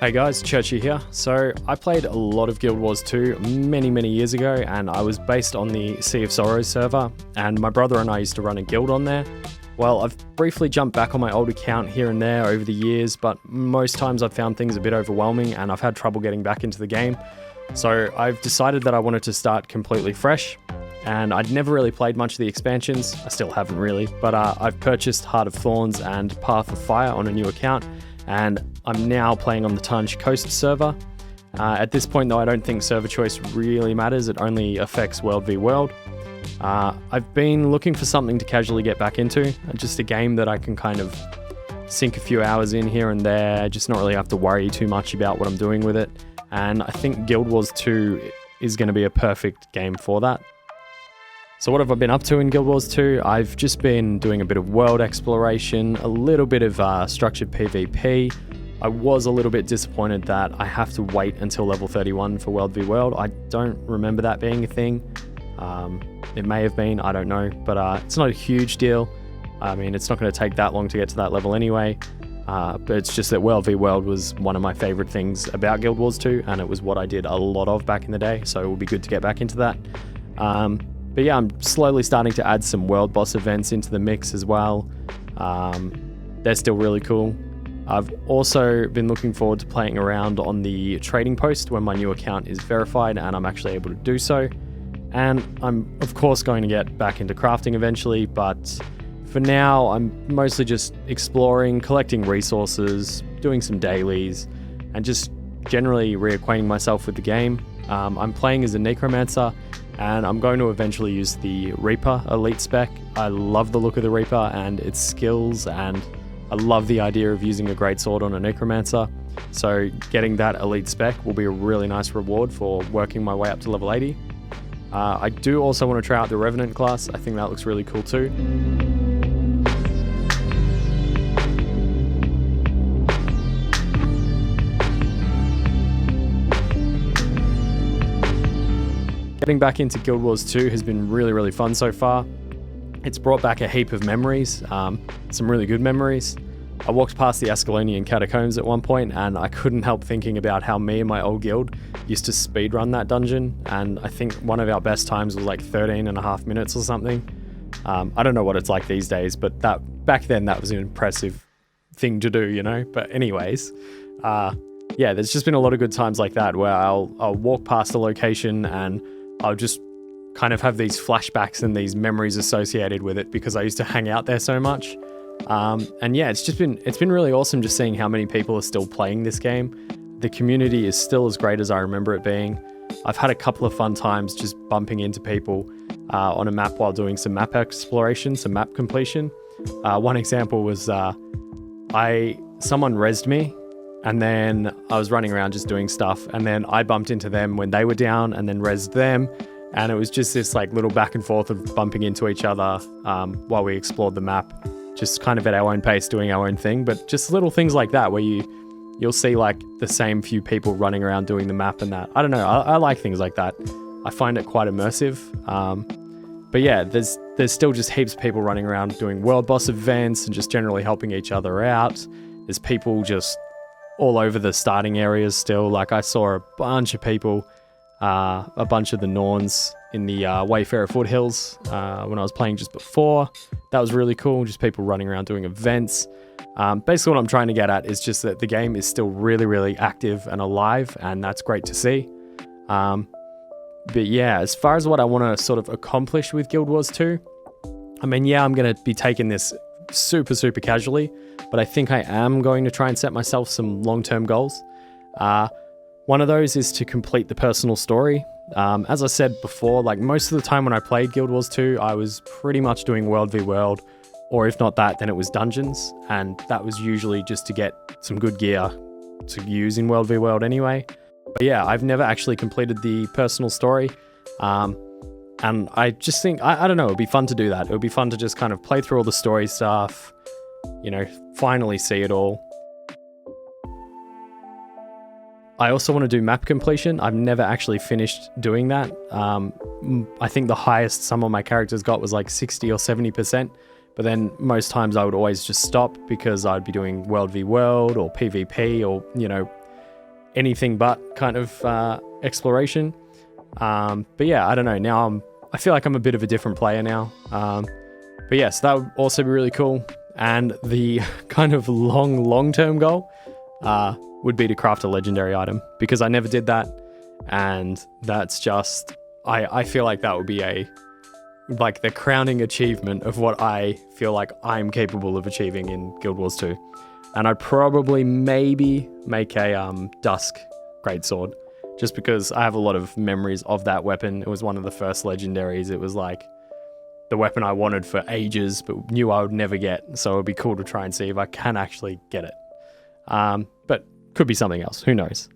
Hey guys, Churchy here. So I played a lot of Guild Wars 2 many years ago, and I was based on the Sea of Sorrows server, and my brother and I used to run a guild on there. Well, I've briefly jumped back on my old account here and there over the years, but most times I've found things a bit overwhelming and I've had trouble getting back into the game. So I've decided that I wanted to start completely fresh, and I'd never really played much of the expansions. I still haven't really, but I've purchased Heart of Thorns and Path of Fire on a new account, and I'm now playing on the Tarnished Coast server. At this point though, I don't think server choice really matters. It only affects World v World. I've been looking for something to casually get back into, just a game that I can kind of sink a few hours in here and there, just not really have to worry too much about what I'm doing with it. And I think Guild Wars 2 is going to be a perfect game for that. So what have I been up to in Guild Wars 2? I've just been doing a bit of world exploration, a little bit of structured PvP. I was a little bit disappointed that I have to wait until level 31 for World v World. I don't remember that being a thing. It may have been, I don't know, but it's not a huge deal. I mean, it's not going to take that long to get to that level anyway. But it's just that World v World was one of my favorite things about Guild Wars 2, and it was what I did a lot of back in the day, so it would be good to get back into that. But yeah, I'm slowly starting to add some world boss events into the mix as well. They're still really cool. I've also been looking forward to playing around on the trading post when my new account is verified and I'm actually able to do so. And I'm of course going to get back into crafting eventually, but for now I'm mostly just exploring, collecting resources, doing some dailies, and just generally reacquainting myself with the game. I'm playing as a necromancer, and I'm going to eventually use the Reaper elite spec. I love the look of the Reaper and its skills, and I love the idea of using a greatsword on a necromancer. So getting that elite spec will be a really nice reward for working my way up to level 80. I do also want to try out the Revenant class. I think that looks really cool too. Getting back into Guild Wars 2 has been really fun so far. It's brought back a heap of memories, some really good memories. I walked past the Ascalonian catacombs at one point and I couldn't help thinking about how me and my old guild used to speedrun that dungeon, and I think one of our best times was like 13.5 minutes or something. I don't know what it's like these days, but back then that was an impressive thing to do, you know? But anyways, yeah, there's just been a lot of good times like that where I'll walk past a location and I'll just kind of have these flashbacks and these memories associated with it because I used to hang out there so much. And yeah, it's been really awesome just seeing how many people are still playing this game. The community is still as great as I remember it being. I've had a couple of fun times just bumping into people on a map while doing some map exploration, some map completion. One example was someone rezzed me, and then I was running around just doing stuff, and then I bumped into them when they were down and then rezzed them, and it was just this like little back and forth of bumping into each other while we explored the map, just kind of at our own pace doing our own thing. But just little things like that where you'll see like the same few people running around doing the map and that. I don't know, I like things like that. I find it quite immersive. But yeah, there's still just heaps of people running around doing world boss events and just generally helping each other out. There's people just all over the starting areas still. Like I saw a bunch of people, a bunch of the Norns in the Wayfarer foothills when I was playing just before. That was really cool, just people running around doing events. Basically what I'm trying to get at is just that the game is still really active and alive, and that's great to see. But yeah, as far as what I want to sort of accomplish with Guild Wars 2, I mean, yeah, I'm going to be taking this super casually, but I think I am going to try and set myself some long-term goals. One of those is to complete the personal story. As I said before, like most of the time when I played Guild Wars 2, I was pretty much doing World v World, or if not that, then it was dungeons, and that was usually just to get some good gear to use in World v World anyway. But yeah, I've never actually completed the personal story, and I just think, I don't know, it would be fun to do that. It would be fun to just kind of play through all the story stuff, you know, finally see it all. I also want to do map completion. I've never actually finished doing that. I think the highest some of my characters got was like 60 or 70%, but then most times I would always just stop because I'd be doing World v World or PvP or, you know, anything but kind of exploration. But yeah, I don't know. Now I feel like I'm a bit of a different player now. But yes, that would also be really cool. And the kind of long-term goal would be to craft a legendary item, because I never did that. And that's just, I feel like that would be like the crowning achievement of what I feel like I'm capable of achieving in Guild Wars 2. And I'd probably maybe make a Dusk Greatsword, just because I have a lot of memories of that weapon. It was one of the first legendaries. It was like the weapon I wanted for ages, but knew I would never get. So it'd be cool to try and see if I can actually get it. But could be something else. Who knows?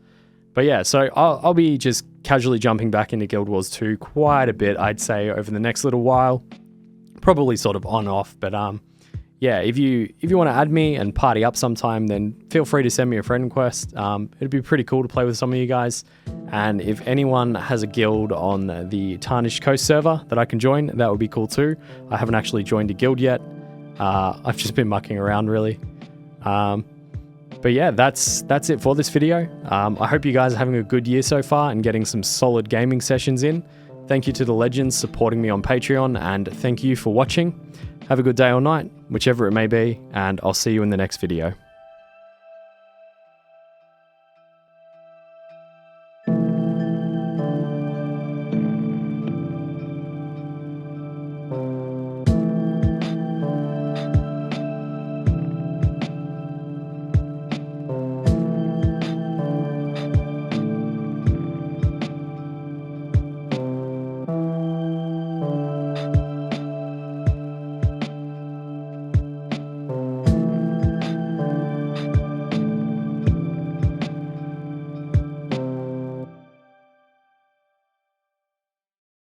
But yeah, so I'll be just casually jumping back into Guild Wars 2 quite a bit, I'd say, over the next little while. Probably sort of on off, but yeah, if you want to add me and party up sometime, then feel free to send me a friend request. It'd be pretty cool to play with some of you guys. And if anyone has a guild on the Tarnished Coast server that I can join, that would be cool too. I haven't actually joined a guild yet. I've just been mucking around, really. But yeah, that's it for this video. I hope you guys are having a good year so far and getting some solid gaming sessions in. Thank you to the legends supporting me on Patreon, and thank you for watching. Have a good day or night, whichever it may be, and I'll see you in the next video.